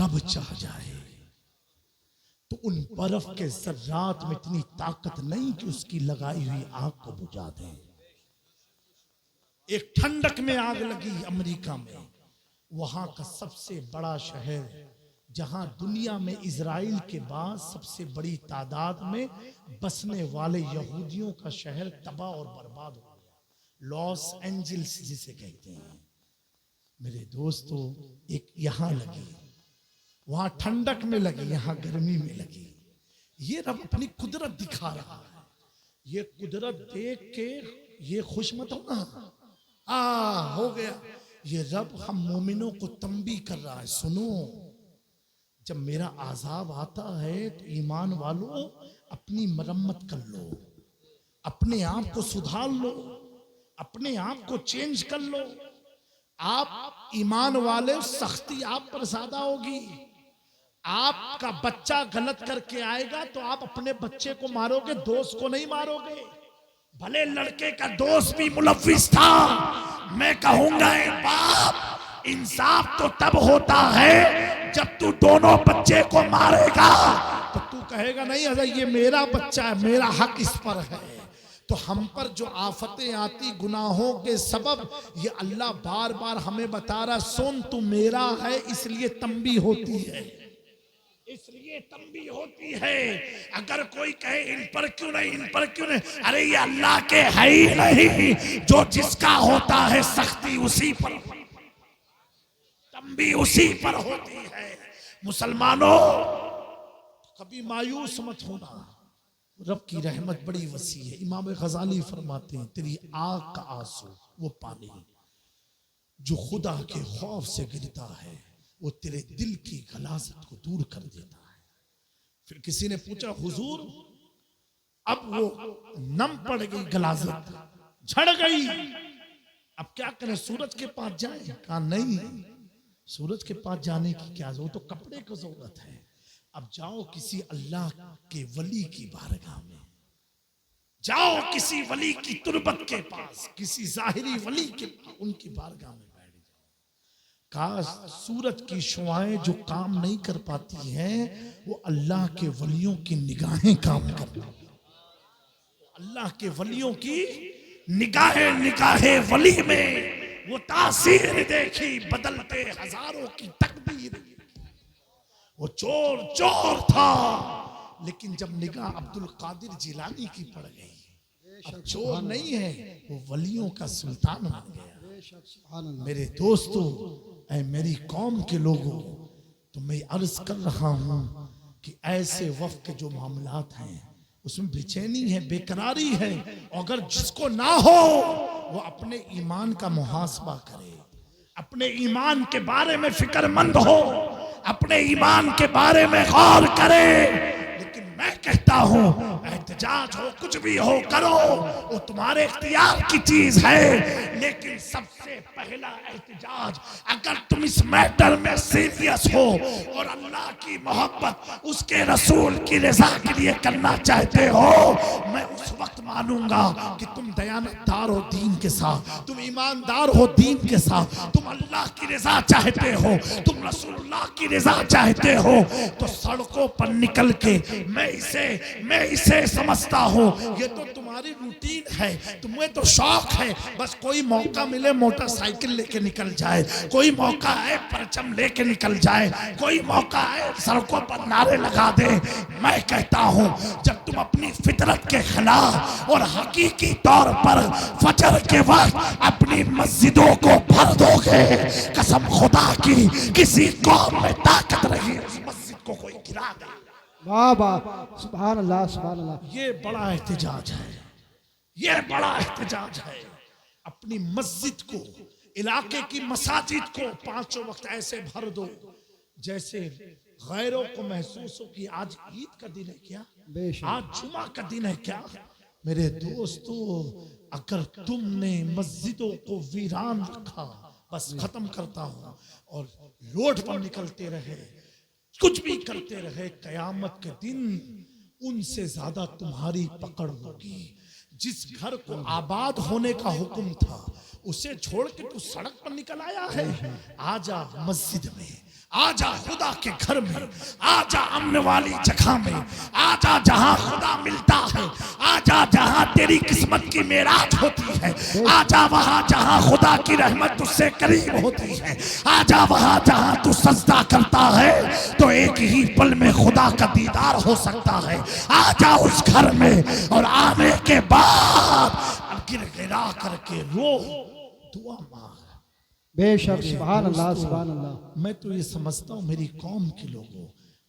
रब चाह जाए तो उन बर्फ के जर्रात में इतनी ताकत नहीं कि उसकी लगाई हुई आग को बुझा दे। एक ठंडक में आग लगी अमेरिका में, वहां का सबसे बड़ा शहर जहां दुनिया में इजराइल के बाद सबसे बड़ी तादाद में बसने वाले यहूदियों का शहर तबाह और बर्बाद हो गया, लॉस एंजल्स जिसे कहते हैं। मेरे दोस्तों, एक यहां लगी, वहां ठंडक में लगी, यहां गर्मी में लगी। ये रब अपनी कुदरत दिखा रहा है। ये कुदरत देख के ये खुश मत हो ना, हो गया। ये रब हम मोमिनों को तंबी कर रहा है, सुनो, जब मेरा आजाब आता है तो ईमान वालों अपनी मरम्मत कर लो, अपने आप को सुधार लो, अपने आप को चेंज कर लो। आप ईमान वाले, सख्ती आप पर ज्यादा होगी। आपका बच्चा गलत करके आएगा तो आप अपने बच्चे को मारोगे, दोस्त को नहीं मारोगे। भले लड़के का दोस्त भी मुलव्विस था, मैं कहूंगा बाप, इंसाफ तो तब होता है जब तू दोनों बच्चे को मारेगा तो तू कहेगा नहीं अरे ये मेरा बच्चा है, मेरा हक इस पर है। तो हम पर जो आफतें आती गुनाहों के सबब, ये अल्लाह बार बार हमें बता रहा, सुन तू मेरा है, इसलिए तंबी होती है, इसलिए तंबी होती है। अगर कोई कहे इन पर क्यों नहीं, इन पर क्यों नहीं, अरे ये अल्लाह के है ही नहीं, जो जिसका होता है सख्ती उसी पर, तंबी उसी पर होती है। मुसलमानों, कभी मायूस मत होना, रब की रहमत बड़ी वसी है। इमाम गजाली फरमाते हैं, तेरी आंख का आंसू वो पानी जो खुदा के खौफ से गिरता है, वो तेरे दिल की गलाजत को दूर कर देता है। फिर किसी ने पूछा, हुजूर अब वो नम पड़ गई, गलाजत झड़ गई, अब क्या करें, सूरज के पास जाएं? कहा नहीं, सूरज के पास जाने की क्या, वो तो कपड़े की जरूरत है। अब जाओ किसी अल्लाह के वली की बारगाह में, जाओ किसी वली की तुरबत के पास, किसी जाहिरी वली के पास, उनकी बारगाह में बैठ जाओ। काश सूरज की शुआएं जो काम नहीं कर पाती हैं, वो अल्लाह के वलियों की निगाहें काम करती हैं। अल्लाह के वलियों की निगाहे वली में वो तासीर देखी, बदलते हजारों की तकदीर। वो चोर चोर था, लेकिन जब निगाह अब्दुल कादिर जिलानी की पड़ गई, अब चोर नहीं है, वो वलियों का सुल्तान बन गया। मेरे दोस्तों, ऐ मेरी कौम के लोगों, तो मैं अर्ज कर रहा हूं कि ऐसे वक्त के जो मामलात हैं उसमें बेचैनी है, बेकरारी है। अगर जिसको ना हो वो अपने ईमान का मुहासबा करे, अपने ईमान के बारे में फिक्रमंद हो, अपने ईमान के बारे में गौर करे। लेकिन मैं कहता हूं, एहतजाज हो, कुछ भी हो, करो, वो तुम्हारे इख्तियार की चीज है। लेकिन सबसे पहला एहतजाज, अगर तुम इस मैटर में सीरियस हो और अल्लाह की मोहब्बत, उसके रसूल की रजा के लिए करना चाहते हो, मैं उस वक्त मानूंगा कि तुम दयानतदार हो दीन के साथ, तुम ईमानदार हो दीन के साथ, तुम अल्लाह की रजा चाहते हो, तुम रसूलुल्लाह की रजा चाहते हो। तो सड़कों पर निकल के मैं इसे समझता हूँ, ये तो तुम्हारी रूटीन है, तुम्हें तो शौक है, बस कोई मौका मिले मोटरसाइकिल लेके निकल जाए, कोई मौका आए परचम लेके निकल जाए, कोई मौका आए सड़कों पर नारे लगा दे। मैं कहता हूँ, जब तुम अपनी फितरत के खिलाफ और हकीकी तौर पर फजर के वक्त अपनी मस्जिदों को भर दोगे, कसम खुदा की, किसी कौम में ताकत रही उस मस्जिद को कोई गिरा दे। वाह वाह, सुभान अल्लाह, सुभान अल्लाह। ये बड़ा एहतजाज है, ये बड़ा एहतजाज है। अपनी मस्जिद को, इलाके की मसाजिद को पांचों वक्त ऐसे भर दो जैसे गैरों को महसूस हो कि आज ईद का दिन है क्या, आज जुमा का दिन है क्या। मेरे दोस्तों, अगर तुमने मस्जिदों को वीरान रखा, बस खत्म करता हूं, और रोड पर निकलते रहे, कुछ भी करते रहे, कयामत के दिन उनसे ज्यादा तुम्हारी पकड़ होगी। जिस घर को आबाद होने का हुक्म था, उसे छोड़ के तू सड़क पर निकल आया है। आजा मस्जिद में, आजा खुदा के घर में, आजा अमन वाली जगह में, आजा जहां खुदा मिलता है, आजा जहां तेरी किस्मत की मेराज होती है, आजा वहां जहां खुदा की रहमत तुझसे करीब होती है, आजा वहां जहां तू सजदा करता है तो एक ही पल में खुदा का दीदार हो सकता है। आजा उस घर में और आने के बाद गिड़गिड़ा करके रो, दुआ मांग। बेशक सुभान अल्लाह सुभान अल्लाह। मैं तो ये समझता हूँ मेरी कौम के लोगों,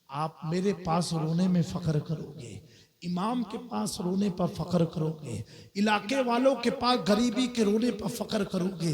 आप मेरे पास रोने में फख्र करोगे, इमाम के पास रोने पर फख्र करोगे, इलाके वालों के पास गरीबी के रोने पर फख्र करोगे,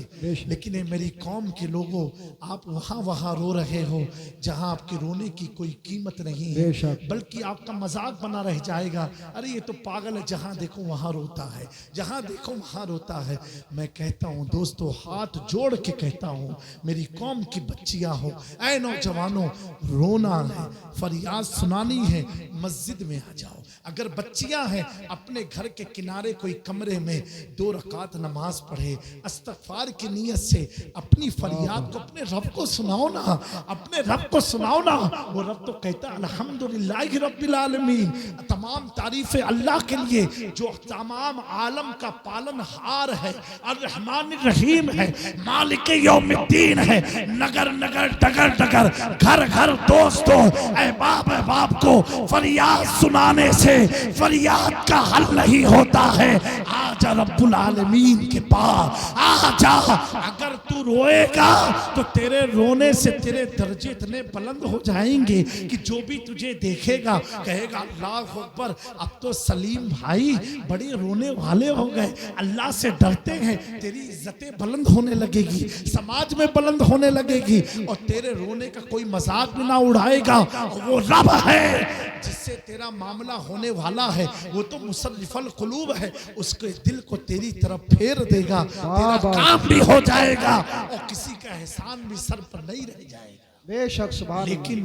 लेकिन ये मेरी कौम के लोगों, आप वहाँ रो रहे हो जहाँ आपके रोने की कोई कीमत नहीं है, बल्कि आपका मजाक बना रह जाएगा। अरे ये तो पागल है, जहाँ देखो वहाँ रोता है, जहाँ देखो वहाँ रोता है। मैं कहता हूँ दोस्तों, हाथ जोड़ के कहता हूँ, मेरी कौम की बच्चियाँ हो, ऐ नौजवानों, रोना है, फरियाद सुनानी है, मस्जिद में आ जाओ। अगर बच्चियां हैं, अपने घर के किनारे कोई कमरे में 2 रकात नमाज पढ़े, इस्तगफार की नीयत से अपनी फरियाद को अपने रब को सुनाओ ना, अपने रब को सुनाओ ना। वो रब तो कहता है अल्हम्दुलिल्लाहि रब्बिल आलमीन, तमाम तारीफें अल्लाह के लिए जो तमाम आलम का पालनहार है, अर्रहमान रहीम है, मालिक यौमिद्दीन है। नगर नगर डगर डगर घर घर दोस्तों, ऐ बाप को फरियाद सुनाने से फरियाद का हल नहीं होता है। आजा रब्बुल आलमीन के पास, आजा। अगर तू रोएगा तो तेरे रोने से तेरे दर्जे इतने बुलंद हो जाएंगे कि जो भी तुझे देखेगा कहेगा अल्लाह अकबर, अब तो सलीम भाई बड़े रोने वाले हो गए, अल्लाह से डरते हैं। तेरी इज्जतें बुलंद होने लगेगी, समाज में बुलंद होने लगेगी, और तेरे रोने का कोई मजाक भी ना उड़ाएगा। वो रब है जिससे तेरा मामला होने वाला है, वो तो मुसर्रिफुल कुलूब है, उसके दिल को तेरी तरफ फेर देगा, तेरा काम भी हो जाएगा और किसी का एहसान भी सर पर नहीं रह जाएगा। बेशक सुभान। लेकिन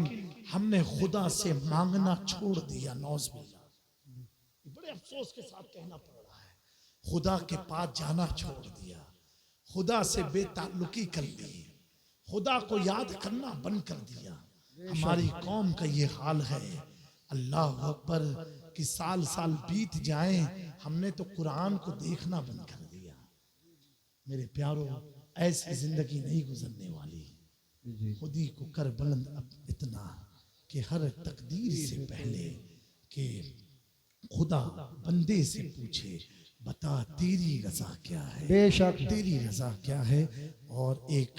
हमने खुदा से मांगना छोड़ दिया, नौज़बिल्लाह, बड़े अफसोस के साथ कहना पड़ रहा है, खुदा के पास जाना छोड़ दिया, खुदा से बेताल्लुकी कर ली, खुदा को याद करना बंद कर दिया। हमारी कौम का ये हाल है। अल्लाह अकबर कि साल साल बीत जाएं, हमने तो कुरान को देखना बंद कर दिया। मेरे प्यारों, ऐसी जिंदगी नहीं गुजरने वाली। खुद ही को कर बुलंद अब इतना कि हर तकदीर से पहले कि खुदा बंदे से पूछे, बता तेरी रजा क्या है, बेशक तेरी रजा क्या है। और एक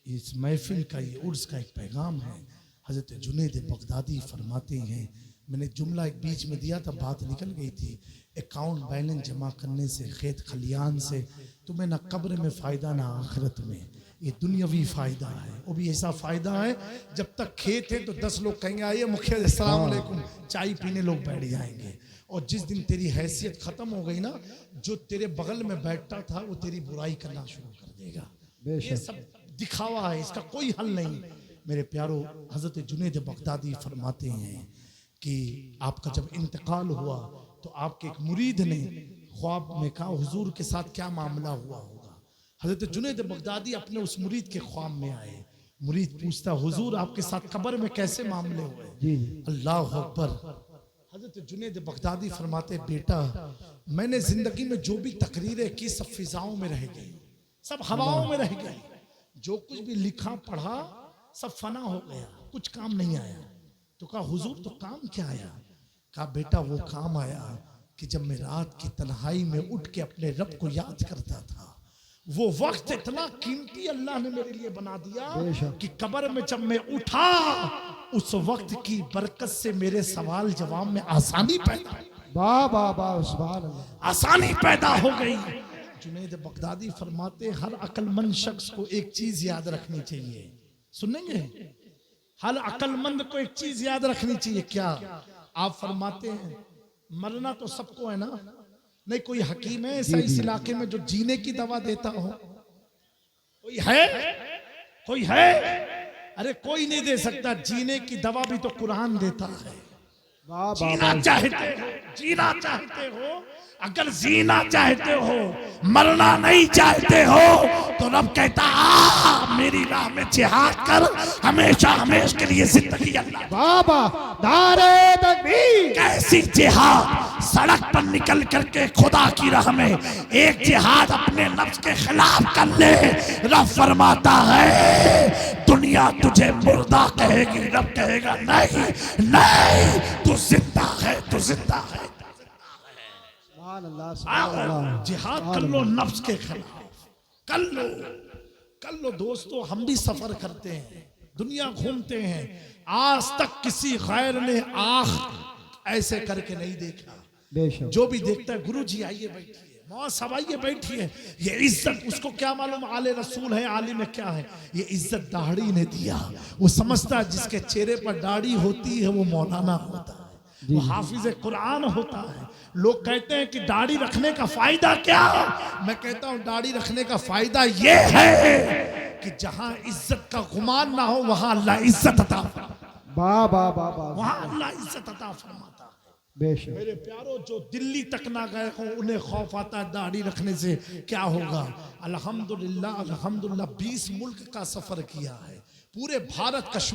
इस महफिल का, ये उर्स का एक पैगाम है। हजरत जुनैद बगदादी फरमाते हैं, मैंने जुमला एक बीच में दिया था, बात निकल गई थी, अकाउंट बैलेंस जमा करने से, खेत खलियान से तुम्हें ना कब्र में फ़ायदा ना आखिरत में। ये दुनियावी फ़ायदा है, वो भी ऐसा फ़ायदा है जब तक खेत है तो 10 लोग कहेंगे आइए मुखिया अस्सलाम वालेकुम, चाय पीने लोग बैठ जाएंगे। और जिस दिन तेरी हैसियत ख़त्म हो गई ना, जो तेरे बगल में बैठता था वो तेरी बुराई करना शुरू कर देगा। ये सब दिखावा है, इसका कोई हल नहीं। मेरे प्यारो, हज़रत जुनैद बगदादी फरमाते हैं कि आपका जब इंतकाल हुआ तो आपके एक मुरीद ने ख्वाब में कहा हुजूर के साथ क्या मामला हुआ होगा। हजरत जुनैद बगदादी अपने उस मुरीद के ख्वाब में आए। मुरीद पूछता, हुजूर आपके साथ कब्र में कैसे मामले हुए? अल्लाह अकबर। हजरत जुनैद बगदादी फरमाते, बेटा मैंने जिंदगी में जो भी तकरीरें की सब फिजाओं में रह गई, सब हवाओं में रह गई। जो कुछ भी लिखा पढ़ा सब फना हो गया, कुछ काम नहीं आया। तो कहा हुजूर तो काम क्या आया? कहा बेटा वो काम आया कि जब मैं रात की तन्हाई में उठ के अपने रब को याद करता था, वो वक्त इतना कीमती अल्लाह ने मेरे लिए बना दिया कि कब्र में जब मैं उठा, उस वक्त की बरकत से मेरे सवाल जवाब में आसानी पैदा, वाह वाह वाह सुभान अल्लाह, आसानी पैदा हो गई। जुनैद बगदादी फरमाते, हर अक्लमंद शख्स को एक चीज याद रखनी चाहिए। सुनेंगे? हर अक्लमंद को एक चीज याद रखनी चाहिए। क्या? आप फरमाते हैं मरना तो सबको है ना, नहीं कोई हकीम है ऐसा इस इलाके में जो जीने की दवा देता हो? कोई है? कोई है? अरे कोई नहीं दे सकता। जीने की दवा भी तो कुरान देता है। वाह वाह जीना वाह चाहते हो, जीना चाहते हो, अगर जीना चाहते हो, मरना नहीं चाहते हो, तो रब कहता आ मेरी राह में जिहाद कर, हमेशा हमेशा के लिए जिंदगी अल्लाह। वाह वाह नारे तकबीर कैसी जिहाद, सड़क पर निकल करके खुदा की राह में एक जिहाद अपने नफ्स के खिलाफ कर ले, रब फरमाता है दुनिया तुझे मुर्दा कहेगी, रब कहेगा नहीं नहीं तू जिंदा है, तू जिंदा है। सुभान अल्लाह सुभान अल्लाह जिहाद कर लो नफ्स के खिलाफ, कर लो कर लो। दोस्तों हम भी सफर करते हैं, दुनिया घूमते हैं, आज तक किसी गैर ने आँख ऐसे करके नहीं देखा। बेशक जो भी देखता है गुरु जी आइए बैठिए, मौसम आइए बैठिए, ये इज्जत उसको क्या मालूम आले रसूल है, आलिम में क्या है, ये इज्जत दाढ़ी ने दिया। वो समझता है जिसके चेहरे पर दाढ़ी होती है वो मौलाना होता है, वो हाफिज कुरान होता है। लोग कहते हैं कि दाढ़ी रखने का फायदा क्या, मैं कहता हूँ दाढ़ी रखने का फायदा ये है कि जहां इज्जत का गुमान ना हो वहां अल्लाह इज्जत अता फरमाता, वाह वाह वाह वाह वहां अल्लाह इज्जत अता फरमाता है। बेशक मेरे प्यारो जो दिल्ली तक ना गए हो उन्हें खौफ आता है दाढ़ी रखने से क्या होगा। अल्हम्दुलिल्लाह अल्हम्दुलिल्लाह 20 मुल्क का सफर किया है, पूरे भारत कश्मीर